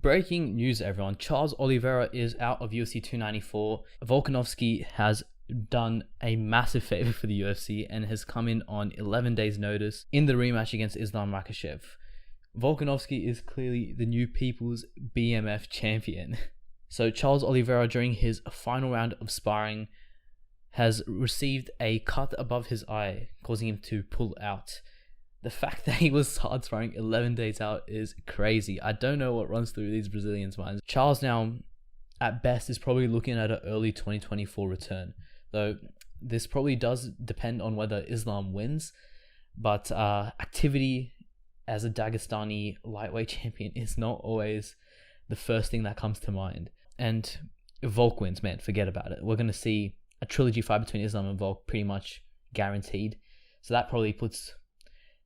Breaking news, everyone. Charles Oliveira is out of UFC 294. Volkanovski has done a massive favor for the UFC and has come in on 11 days notice in the rematch against Islam Makhachev. Volkanovski is clearly the new People's BMF champion. So Charles Oliveira, during his final round of sparring, has received a cut above his eye, causing him to pull out. The fact that he was hard sparring 11 days out is crazy. I don't know what runs through these Brazilians' minds. Charles now, at best, is probably looking at an early 2024 return. Though this probably does depend on whether Islam wins. But activity as a Dagestani lightweight champion is not always the first thing that comes to mind. And if Volk wins, man, forget about it. We're going to see a trilogy fight between Islam and Volk pretty much guaranteed. So that probably puts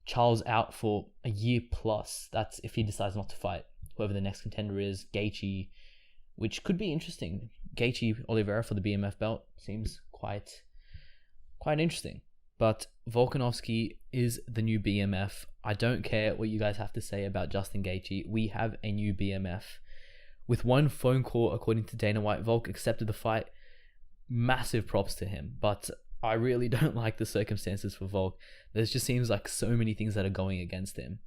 Charles out for a year plus. That's if he decides not to fight whoever the next contender is, Gaethje, which could be interesting. Gaethje Oliveira for the BMF belt seems quite interesting. But Volkanovski is the new BMF. I don't care what you guys have to say about Justin Gaethje. We have a new BMF. With one phone call, according to Dana White, Volk accepted the fight. Massive props to him. But I really don't like the circumstances for Volk. There just seems like so many things that are going against him.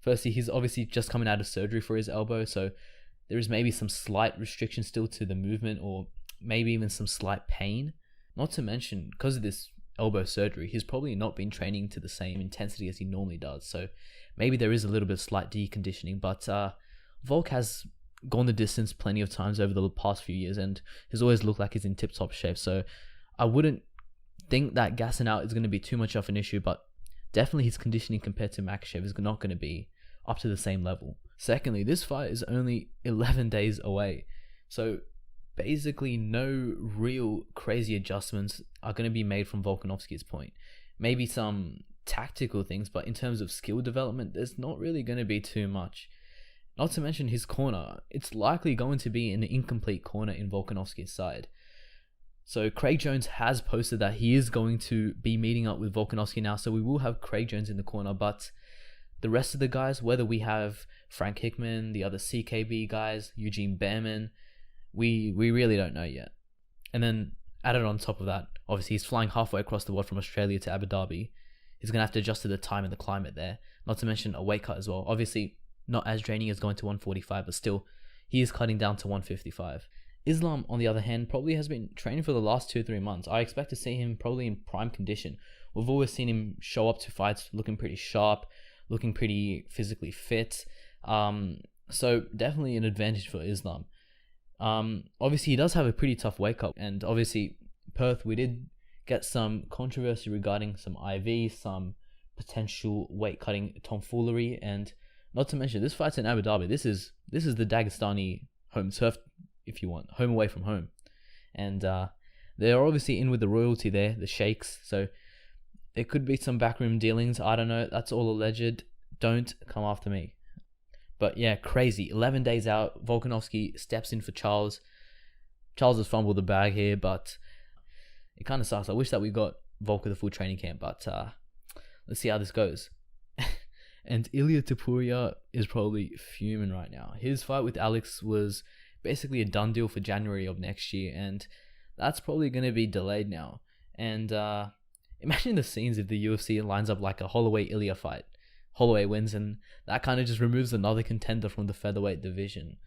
Firstly, he's obviously just coming out of surgery for his elbow, so there is maybe some slight restriction still to the movement, or maybe even some slight pain. Not to mention, because of this elbow surgery, he's probably not been training to the same intensity as he normally does, so maybe there is a little bit of slight deconditioning, but Volk has gone the distance plenty of times over the past few years and has always looked like he's in tip-top shape, so I wouldn't think that gassing out is going to be too much of an issue, but definitely his conditioning compared to Makhachev is not going to be up to the same level. Secondly, this fight is only 11 days away, so basically no real crazy adjustments are going to be made from Volkanovski's point. Maybe some tactical things, but in terms of skill development, there's not really going to be too much. Not to mention his corner, it's likely going to be an incomplete corner in Volkanovski's side. So Craig Jones has posted that he is going to be meeting up with Volkanovski now, so we will have Craig Jones in the corner, but the rest of the guys, whether we have Frank Hickman, the other CKB guys, Eugene Behrman, we really don't know yet. And then added on top of that, obviously he's flying halfway across the world from Australia to Abu Dhabi. He's going to have to adjust to the time and the climate there, not to mention a weight cut as well. Obviously not as draining as going to 145, but still he is cutting down to 155. Islam, on the other hand, probably has been training for the last 2-3 months. I expect to see him probably in prime condition. We've always seen him show up to fights looking pretty sharp, looking pretty physically fit. So definitely an advantage for Islam. Obviously, he does have a pretty tough weight cut. And obviously, Perth, we did get some controversy regarding some IV, some potential weight cutting tomfoolery. And not to mention, this fight's in Abu Dhabi. This is the Dagestani home turf, if you want, home away from home. And they're obviously in with the royalty there, the sheikhs, so there could be some backroom dealings. I don't know, that's all alleged. Don't come after me. But yeah, crazy. 11 days out, Volkanovski steps in for Charles. Charles has fumbled the bag here, but it kind of sucks. I wish that we got Volk at the full training camp, but let's see how this goes. And Ilia Topuria is probably fuming right now. His fight with Alex was basically a done deal for January of next year, and that's probably going to be delayed now. And imagine the scenes if the UFC lines up like a Holloway-Ilya fight. Holloway wins, and that kind of just removes another contender from the featherweight division.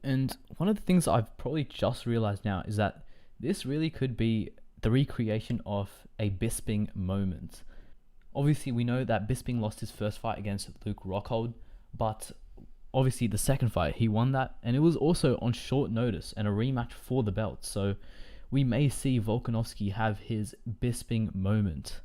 And one of the things I've probably just realized now is that this really could be the recreation of a Bisping moment. Obviously, we know that Bisping lost his first fight against Luke Rockhold, but obviously the second fight, he won that, and it was also on short notice and a rematch for the belt. So we may see Volkanovski have his Bisping moment.